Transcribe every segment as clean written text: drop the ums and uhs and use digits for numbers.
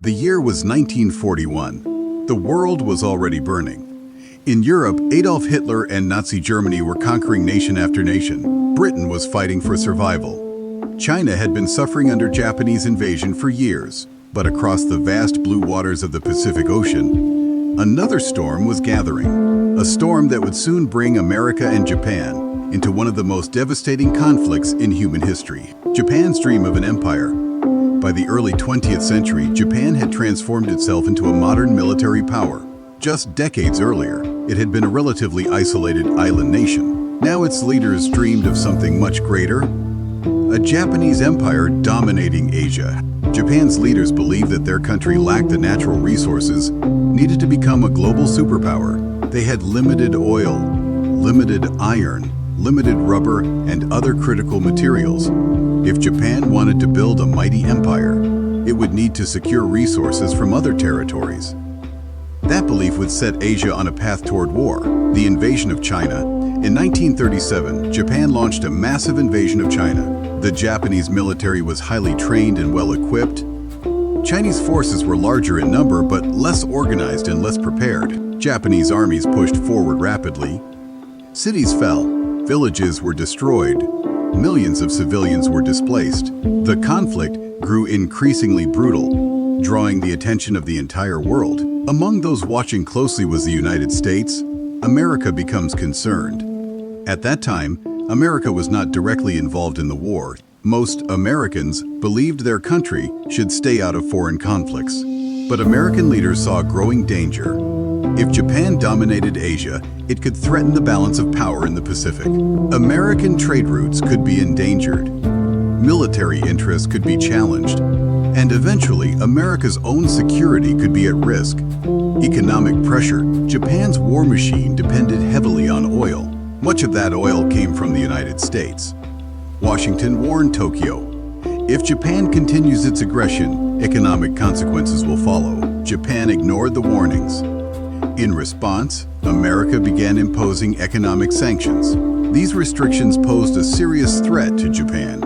The year was 1941. The world was already burning. In Europe, Adolf Hitler and Nazi Germany were conquering nation after nation. Britain was fighting for survival. China had been suffering under Japanese invasion for years. But across the vast blue waters of the Pacific Ocean, another storm was gathering. A storm that would soon bring America and Japan into one of the most devastating conflicts in human history. Japan's dream of an empire. By the early 20th century, Japan had transformed itself into a modern military power. Just decades earlier, it had been a relatively isolated island nation. Now its leaders dreamed of something much greater, a Japanese empire dominating Asia. Japan's leaders believed that their country lacked the natural resources needed to become a global superpower. They had limited oil, limited iron, limited rubber, and other critical materials. If Japan wanted to build a mighty empire, it would need to secure resources from other territories. That belief would set Asia on a path toward war. The invasion of China. In 1937, Japan launched a massive invasion of China. The Japanese military was highly trained and well-equipped. Chinese forces were larger in number but less organized and less prepared. Japanese armies pushed forward rapidly. Cities fell. Villages were destroyed. Millions of civilians were displaced. The conflict grew increasingly brutal, drawing the attention of the entire world. Among those watching closely was the United States. America becomes concerned. At that time, America was not directly involved in the war. Most Americans believed their country should stay out of foreign conflicts. But American leaders saw growing danger. If Japan dominated Asia, it could threaten the balance of power in the Pacific. American trade routes could be endangered. Military interests could be challenged. And eventually, America's own security could be at risk. Economic pressure. Japan's war machine depended heavily on oil. Much of that oil came from the United States. Washington warned Tokyo. If Japan continues its aggression, economic consequences will follow. Japan ignored the warnings. In response, America began imposing economic sanctions. These restrictions posed a serious threat to Japan.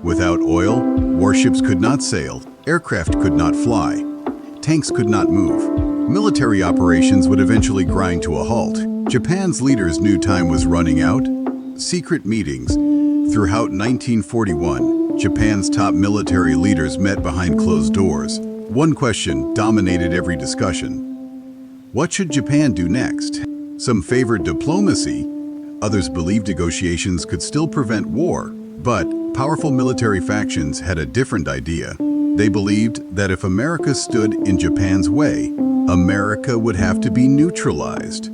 Without oil, warships could not sail, aircraft could not fly, tanks could not move. Military operations would eventually grind to a halt. Japan's leaders knew time was running out. Secret meetings. Throughout 1941, Japan's top military leaders met behind closed doors. One question dominated every discussion. What should Japan do next? Some favored diplomacy. Others believed negotiations could still prevent war. But powerful military factions had a different idea. They believed that if America stood in Japan's way, America would have to be neutralized.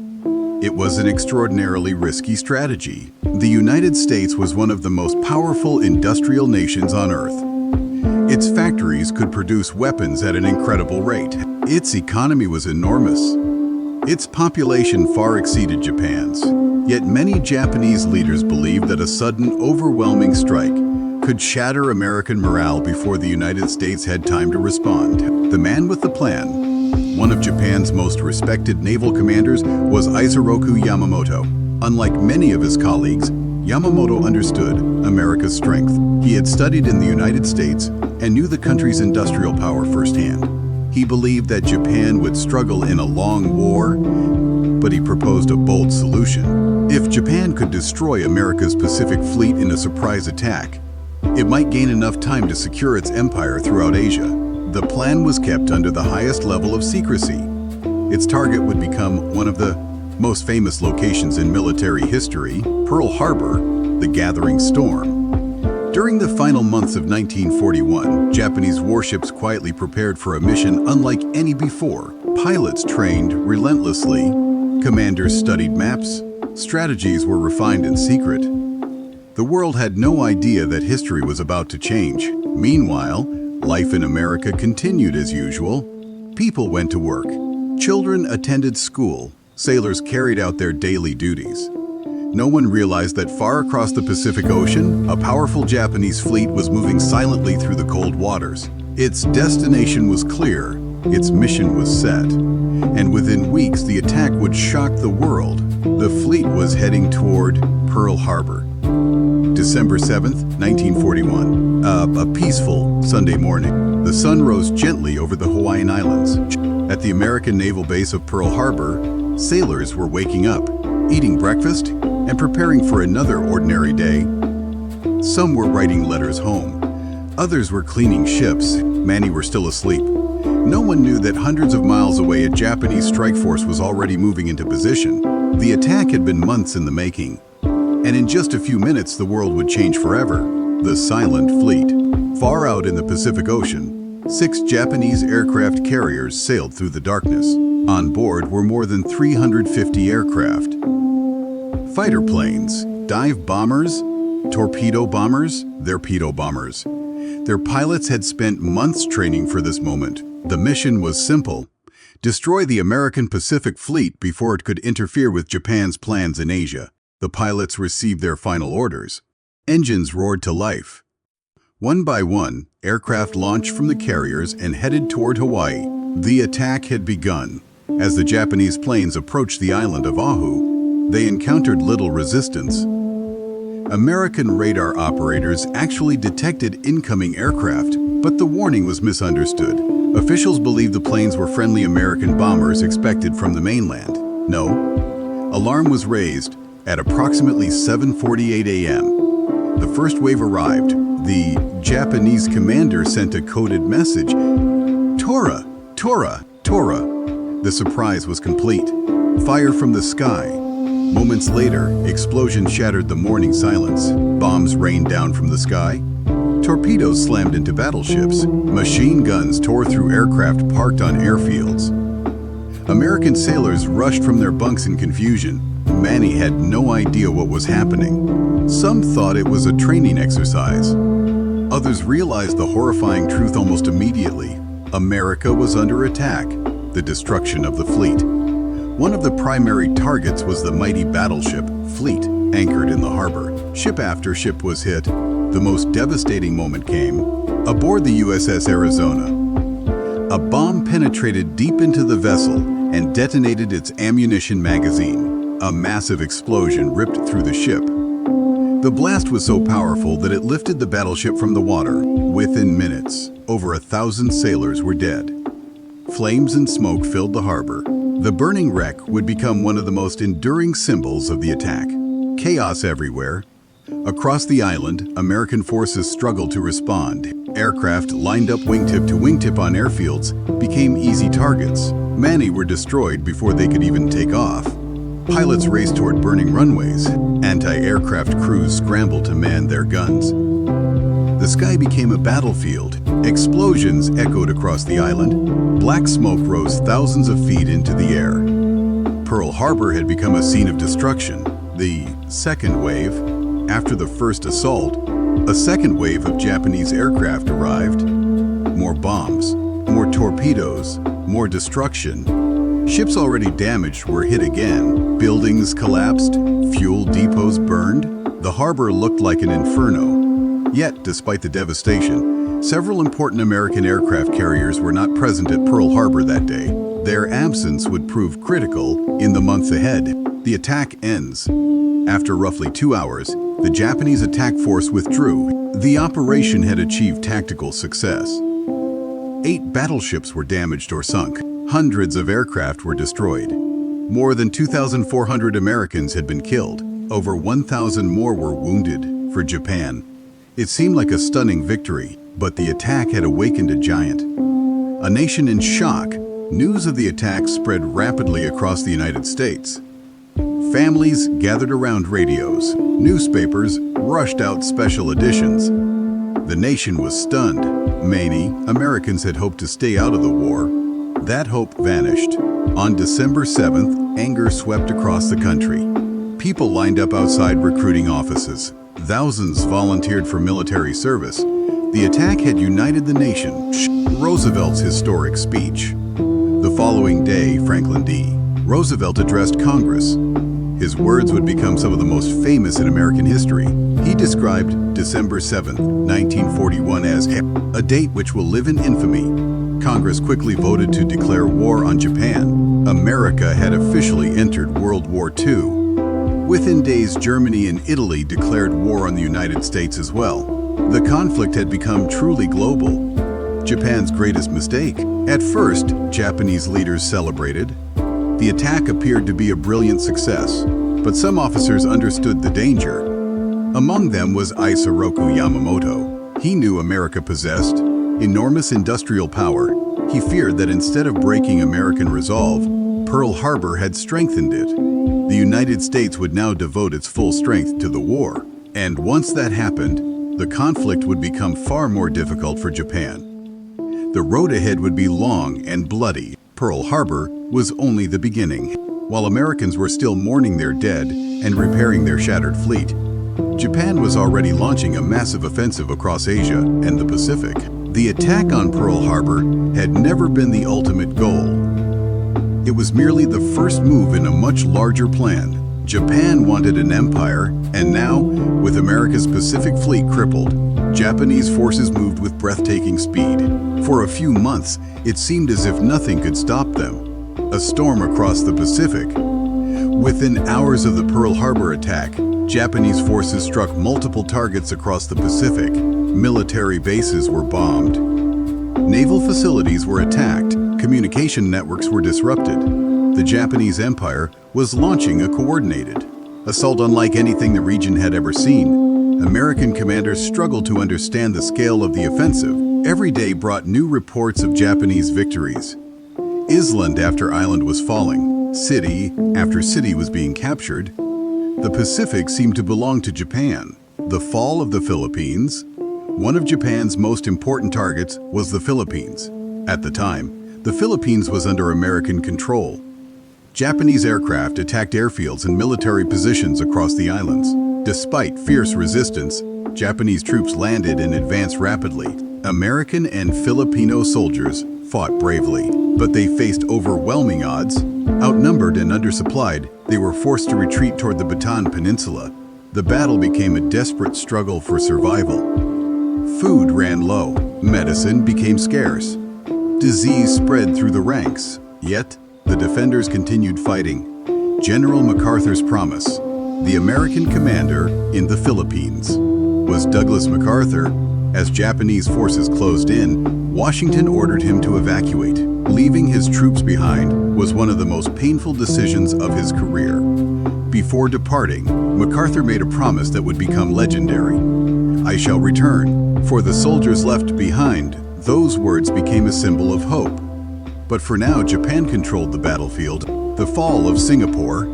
It was an extraordinarily risky strategy. The United States was one of the most powerful industrial nations on Earth. Its factories could produce weapons at an incredible rate. Its economy was enormous. Its population far exceeded Japan's. Yet many Japanese leaders believed that a sudden, overwhelming strike could shatter American morale before the United States had time to respond. The man with the plan, one of Japan's most respected naval commanders, was Isoroku Yamamoto. Unlike many of his colleagues, Yamamoto understood America's strength. He had studied in the United States and knew the country's industrial power firsthand. He believed that Japan would struggle in a long war, but he proposed a bold solution. If Japan could destroy America's Pacific Fleet in a surprise attack, it might gain enough time to secure its empire throughout Asia. The plan was kept under the highest level of secrecy. Its target would become one of the most famous locations in military history, Pearl Harbor, the gathering storm. During the final months of 1941, Japanese warships quietly prepared for a mission unlike any before. Pilots trained relentlessly, commanders studied maps, strategies were refined in secret. The world had no idea that history was about to change. Meanwhile, life in America continued as usual. People went to work. Children attended school. Sailors carried out their daily duties. No one realized that far across the Pacific Ocean, a powerful Japanese fleet was moving silently through the cold waters. Its destination was clear, its mission was set, and within weeks the attack would shock the world. The fleet was heading toward Pearl Harbor. December 7th, 1941, a peaceful Sunday morning. The sun rose gently over the Hawaiian Islands. At the American naval base of Pearl Harbor, sailors were waking up, eating breakfast, and preparing for another ordinary day. Some were writing letters home. Others were cleaning ships. Many were still asleep. No one knew that hundreds of miles away a Japanese strike force was already moving into position. The attack had been months in the making, and in just a few minutes the world would change forever. The Silent Fleet. Far out in the Pacific Ocean, 6 Japanese aircraft carriers sailed through the darkness. On board were more than 350 aircraft. Fighter planes, dive bombers, torpedo bombers, torpedo bombers. Their pilots had spent months training for this moment. The mission was simple: destroy the American Pacific Fleet before it could interfere with Japan's plans in Asia. The pilots received their final orders. Engines roared to life. One by one, aircraft launched from the carriers and headed toward Hawaii. The attack had begun. As the Japanese planes approached the island of Oahu, they encountered little resistance. American radar operators actually detected incoming aircraft, but the warning was misunderstood. Officials believed the planes were friendly American bombers expected from the mainland. No. Alarm was raised at approximately 7:48 a.m. The first wave arrived. The Japanese commander sent a coded message: "Tora! Tora! Tora!" The surprise was complete. Fire from the sky. Moments later, explosions shattered the morning silence. Bombs rained down from the sky. Torpedoes slammed into battleships. Machine guns tore through aircraft parked on airfields. American sailors rushed from their bunks in confusion. Many had no idea what was happening. Some thought it was a training exercise. Others realized the horrifying truth almost immediately. America was under attack. The destruction of the fleet. One of the primary targets was the mighty battleship Fleet, anchored in the harbor. Ship after ship was hit. The most devastating moment came aboard the USS Arizona. A bomb penetrated deep into the vessel and detonated its ammunition magazine. A massive explosion ripped through the ship. The blast was so powerful that it lifted the battleship from the water. Within minutes, over 1,000 sailors were dead. Flames and smoke filled the harbor. The burning wreck would become one of the most enduring symbols of the attack. Chaos everywhere. Across the island, American forces struggled to respond. Aircraft lined up wingtip to wingtip on airfields became easy targets. Many were destroyed before they could even take off. Pilots raced toward burning runways. Anti-aircraft crews scrambled to man their guns. The sky became a battlefield. Explosions echoed across the island. Black smoke rose thousands of feet into the air. Pearl Harbor had become a scene of destruction. The second wave, after the first assault, a second wave of Japanese aircraft arrived. More bombs, more torpedoes, more destruction. Ships already damaged were hit again. Buildings collapsed, fuel depots burned. The harbor looked like an inferno. Yet, despite the devastation, several important American aircraft carriers were not present at Pearl Harbor that day. Their absence would prove critical in the months ahead. The attack ends. After roughly 2 hours, the Japanese attack force withdrew. The operation had achieved tactical success. 8 battleships were damaged or sunk. Hundreds of aircraft were destroyed. More than 2,400 Americans had been killed. Over 1,000 more were wounded. For Japan, it seemed like a stunning victory, but the attack had awakened a giant. A nation in shock, news of the attack spread rapidly across the United States. Families gathered around radios. Newspapers rushed out special editions. The nation was stunned. Many Americans had hoped to stay out of the war. That hope vanished. On December 7th, anger swept across the country. People lined up outside recruiting offices. Thousands volunteered for military service. The attack had united the nation. Roosevelt's historic speech. The following day, Franklin D. Roosevelt addressed Congress. His words would become some of the most famous in American history. He described December 7th, 1941 as a date which will live in infamy. Congress quickly voted to declare war on Japan. America had officially entered World War II. Within days, Germany and Italy declared war on the United States as well. The conflict had become truly global. Japan's greatest mistake. At first, Japanese leaders celebrated. The attack appeared to be a brilliant success, but some officers understood the danger. Among them was Isoroku Yamamoto. He knew America possessed enormous industrial power. He feared that instead of breaking American resolve, Pearl Harbor had strengthened it. The United States would now devote its full strength to the war. And once that happened, the conflict would become far more difficult for Japan. The road ahead would be long and bloody. Pearl Harbor was only the beginning. While Americans were still mourning their dead and repairing their shattered fleet, Japan was already launching a massive offensive across Asia and the Pacific. The attack on Pearl Harbor had never been the ultimate goal. It was merely the first move in a much larger plan. Japan wanted an empire, and now, with America's Pacific Fleet crippled, Japanese forces moved with breathtaking speed. For a few months, it seemed as if nothing could stop them. A storm across the Pacific. Within hours of the Pearl Harbor attack, Japanese forces struck multiple targets across the Pacific. Military bases were bombed. Naval facilities were attacked. Communication networks were disrupted. The Japanese Empire was launching a coordinated assault unlike anything the region had ever seen. American commanders struggled to understand the scale of the offensive. Every day brought new reports of Japanese victories. Island after island was falling. City after city was being captured. The Pacific seemed to belong to Japan. The fall of the Philippines. One of Japan's most important targets was the Philippines. At the time, the Philippines was under American control. Japanese aircraft attacked airfields and military positions across the islands. Despite fierce resistance, Japanese troops landed and advanced rapidly. American and Filipino soldiers fought bravely, but they faced overwhelming odds. Outnumbered and undersupplied, they were forced to retreat toward the Bataan Peninsula. The battle became a desperate struggle for survival. Food ran low, medicine became scarce. Disease spread through the ranks, yet the defenders continued fighting. General MacArthur's promise, the American commander in the Philippines, was Douglas MacArthur. As Japanese forces closed in, Washington ordered him to evacuate. Leaving his troops behind was one of the most painful decisions of his career. Before departing, MacArthur made a promise that would become legendary. "I shall return." For the soldiers left behind, those words became a symbol of hope. But for now, Japan controlled the battlefield. The fall of Singapore.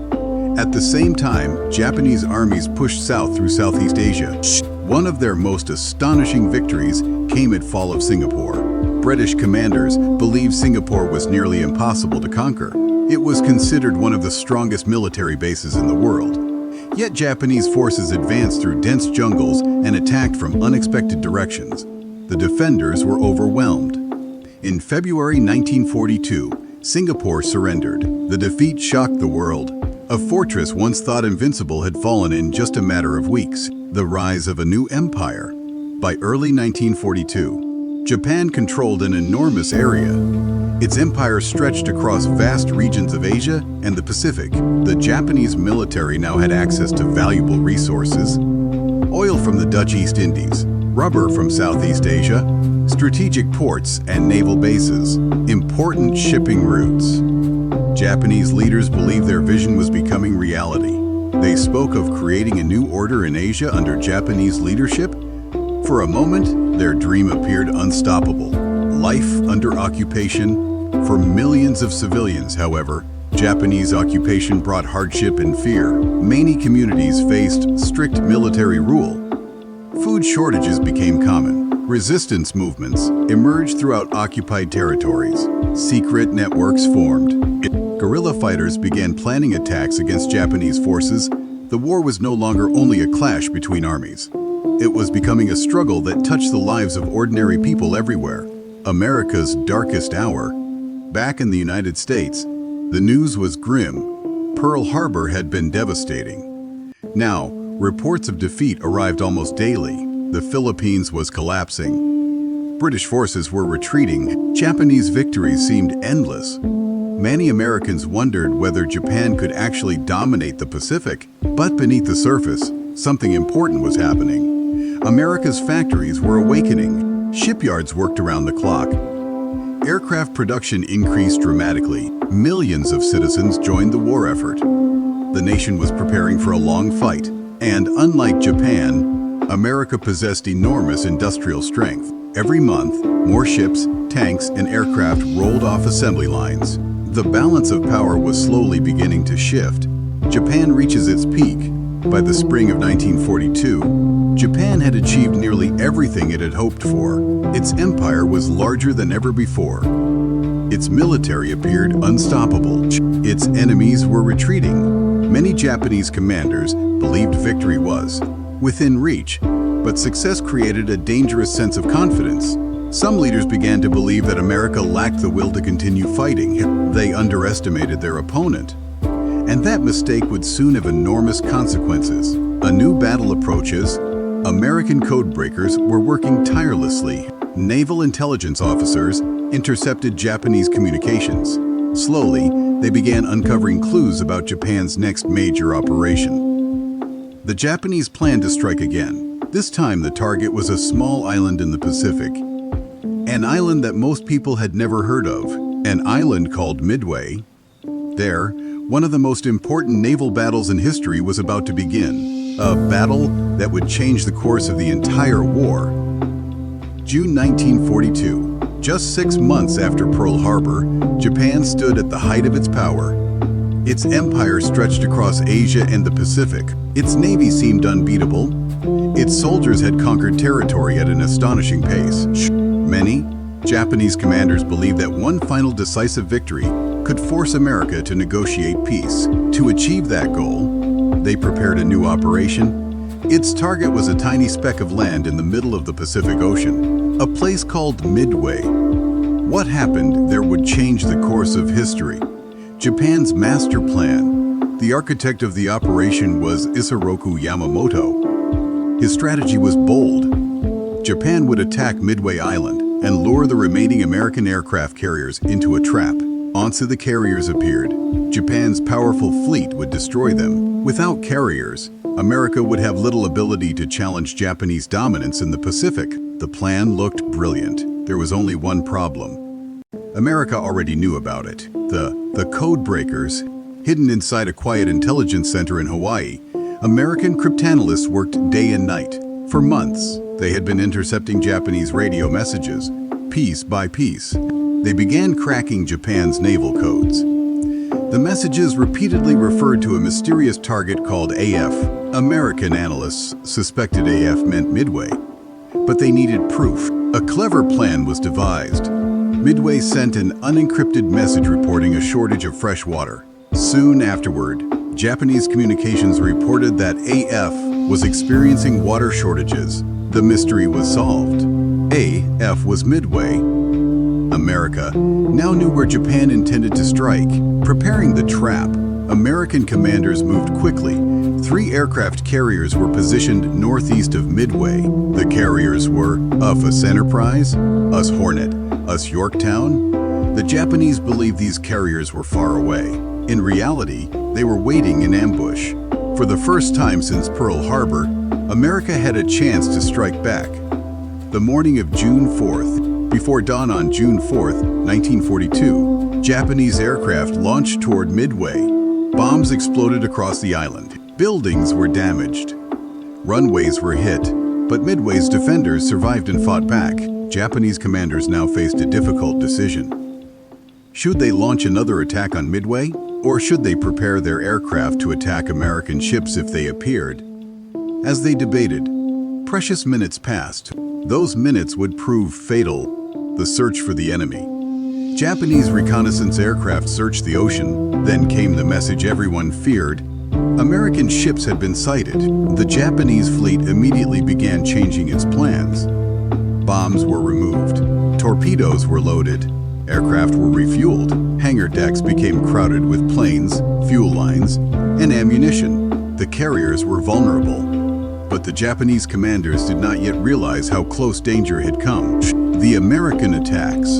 At the same time, Japanese armies pushed south through Southeast Asia. One of their most astonishing victories came at fall of Singapore. British commanders believed Singapore was nearly impossible to conquer. It was considered one of the strongest military bases in the world. Yet Japanese forces advanced through dense jungles and attacked from unexpected directions. The defenders were overwhelmed. In February 1942, Singapore surrendered. The defeat shocked the world. A fortress once thought invincible had fallen in just a matter of weeks. The rise of a new empire. By early 1942, Japan controlled an enormous area. Its empire stretched across vast regions of Asia and the Pacific. The Japanese military now had access to valuable resources. Oil from the Dutch East Indies, rubber from Southeast Asia, strategic ports and naval bases, important shipping routes. Japanese leaders believed their vision was becoming reality. They spoke of creating a new order in Asia under Japanese leadership. For a moment, their dream appeared unstoppable. Life under occupation. For millions of civilians, however, Japanese occupation brought hardship and fear. Many communities faced strict military rule. Food shortages became common. Resistance movements emerged throughout occupied territories. Secret networks formed. Guerrilla fighters began planning attacks against Japanese forces. The war was no longer only a clash between armies. It was becoming a struggle that touched the lives of ordinary people everywhere. America's darkest hour. Back in the United States, the news was grim. Pearl Harbor had been devastating. Now, reports of defeat arrived almost daily. The Philippines was collapsing. British forces were retreating. Japanese victories seemed endless. Many Americans wondered whether Japan could actually dominate the Pacific. But beneath the surface, something important was happening. America's factories were awakening. Shipyards worked around the clock. Aircraft production increased dramatically. Millions of citizens joined the war effort. The nation was preparing for a long fight, and unlike Japan, America possessed enormous industrial strength. Every month, more ships, tanks, and aircraft rolled off assembly lines. The balance of power was slowly beginning to shift. Japan reaches its peak. By the spring of 1942, Japan had achieved nearly everything it had hoped for. Its empire was larger than ever before. Its military appeared unstoppable. Its enemies were retreating. Many Japanese commanders believed victory was within reach, but success created a dangerous sense of confidence. Some leaders began to believe that America lacked the will to continue fighting. They underestimated their opponent. And that mistake would soon have enormous consequences. A new battle approaches. American codebreakers were working tirelessly. Naval intelligence officers intercepted Japanese communications. Slowly, they began uncovering clues about Japan's next major operation. The Japanese planned to strike again. This time, the target was a small island in the Pacific. An island that most people had never heard of. An island called Midway. There, one of the most important naval battles in history was about to begin. A battle that would change the course of the entire war. June 1942. Just 6 months after Pearl Harbor, Japan stood at the height of its power. Its empire stretched across Asia and the Pacific. Its navy seemed unbeatable. Its soldiers had conquered territory at an astonishing pace. Many Japanese commanders believed that one final decisive victory could force America to negotiate peace. To achieve that goal, they prepared a new operation. Its target was a tiny speck of land in the middle of the Pacific Ocean, a place called Midway. What happened there would change the course of history. Japan's master plan. The architect of the operation was Isoroku Yamamoto. His strategy was bold. Japan would attack Midway Island and lure the remaining American aircraft carriers into a trap. Once the carriers appeared, Japan's powerful fleet would destroy them. Without carriers, America would have little ability to challenge Japanese dominance in the Pacific. The plan looked brilliant. There was only one problem. America already knew about it. The code breakers, hidden inside a quiet intelligence center in Hawaii, American cryptanalysts worked day and night. For months, they had been intercepting Japanese radio messages, piece by piece. They began cracking Japan's naval codes. The messages repeatedly referred to a mysterious target called AF. American analysts suspected AF meant Midway, but they needed proof. A clever plan was devised. Midway sent an unencrypted message reporting a shortage of fresh water. Soon afterward, Japanese communications reported that AF was experiencing water shortages. The mystery was solved. AF was Midway. America now knew where Japan intended to strike. Preparing the trap, American commanders moved quickly. 3 aircraft carriers were positioned northeast of Midway. The carriers were US Enterprise, US Hornet, US Yorktown. The Japanese believed these carriers were far away. In reality, they were waiting in ambush. For the first time since Pearl Harbor, America had a chance to strike back. The morning of June 4th, before dawn on June 4th, 1942, Japanese aircraft launched toward Midway. Bombs exploded across the island. Buildings were damaged. Runways were hit, but Midway's defenders survived and fought back. Japanese commanders now faced a difficult decision. Should they launch another attack on Midway, or should they prepare their aircraft to attack American ships if they appeared? As they debated, precious minutes passed. Those minutes would prove fatal. The search for the enemy. Japanese reconnaissance aircraft searched the ocean. Then came the message everyone feared. American ships had been sighted. The Japanese fleet immediately began changing its plans. Bombs were removed. Torpedoes were loaded. Aircraft were refueled. Hangar decks became crowded with planes, fuel lines, and ammunition. The carriers were vulnerable. But the Japanese commanders did not yet realize how close danger had come. The American attacks.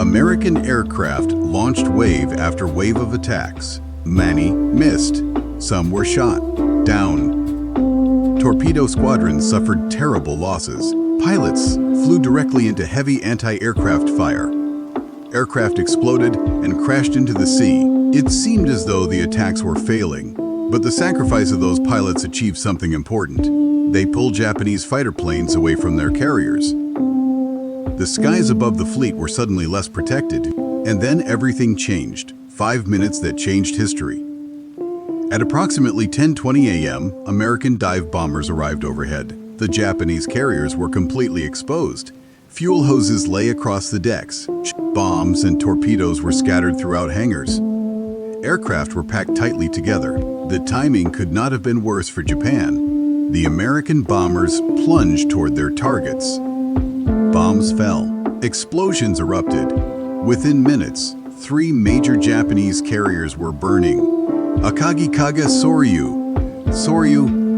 American aircraft launched wave after wave of attacks. Many missed. Some were shot down. Torpedo squadrons suffered terrible losses. Pilots flew directly into heavy anti-aircraft fire. Aircraft exploded and crashed into the sea. It seemed as though the attacks were failing, but the sacrifice of those pilots achieved something important. They pulled Japanese fighter planes away from their carriers. The skies above the fleet were suddenly less protected, and then everything changed. 5 minutes that changed history. At approximately 10:20 a.m., American dive bombers arrived overhead. The Japanese carriers were completely exposed. Fuel hoses lay across the decks. Bombs and torpedoes were scattered throughout hangars. Aircraft were packed tightly together. The timing could not have been worse for Japan. The American bombers plunged toward their targets. Bombs fell. Explosions erupted. Within minutes, 3 major Japanese carriers were burning. Akagikaga Soryu.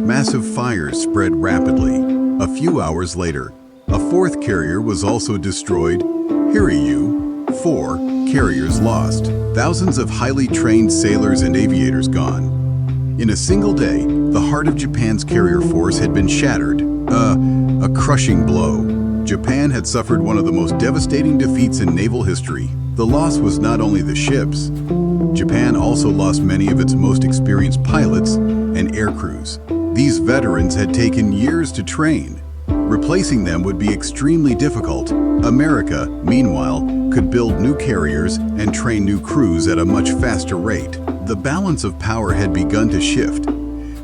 Massive fires spread rapidly. A few hours later, a 4th carrier was also destroyed. Hiryu. 4 carriers lost. Thousands of highly trained sailors and aviators gone. In a single day, the heart of Japan's carrier force had been shattered. A crushing blow. Japan had suffered one of the most devastating defeats in naval history. The loss was not only the ships. Japan also lost many of its most experienced pilots and air crews. These veterans had taken years to train. Replacing them would be extremely difficult. America, meanwhile, could build new carriers and train new crews at a much faster rate. The balance of power had begun to shift.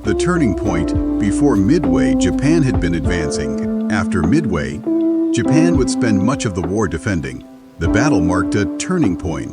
The turning point: before Midway, Japan had been advancing. After Midway, Japan would spend much of the war defending. The battle marked a turning point.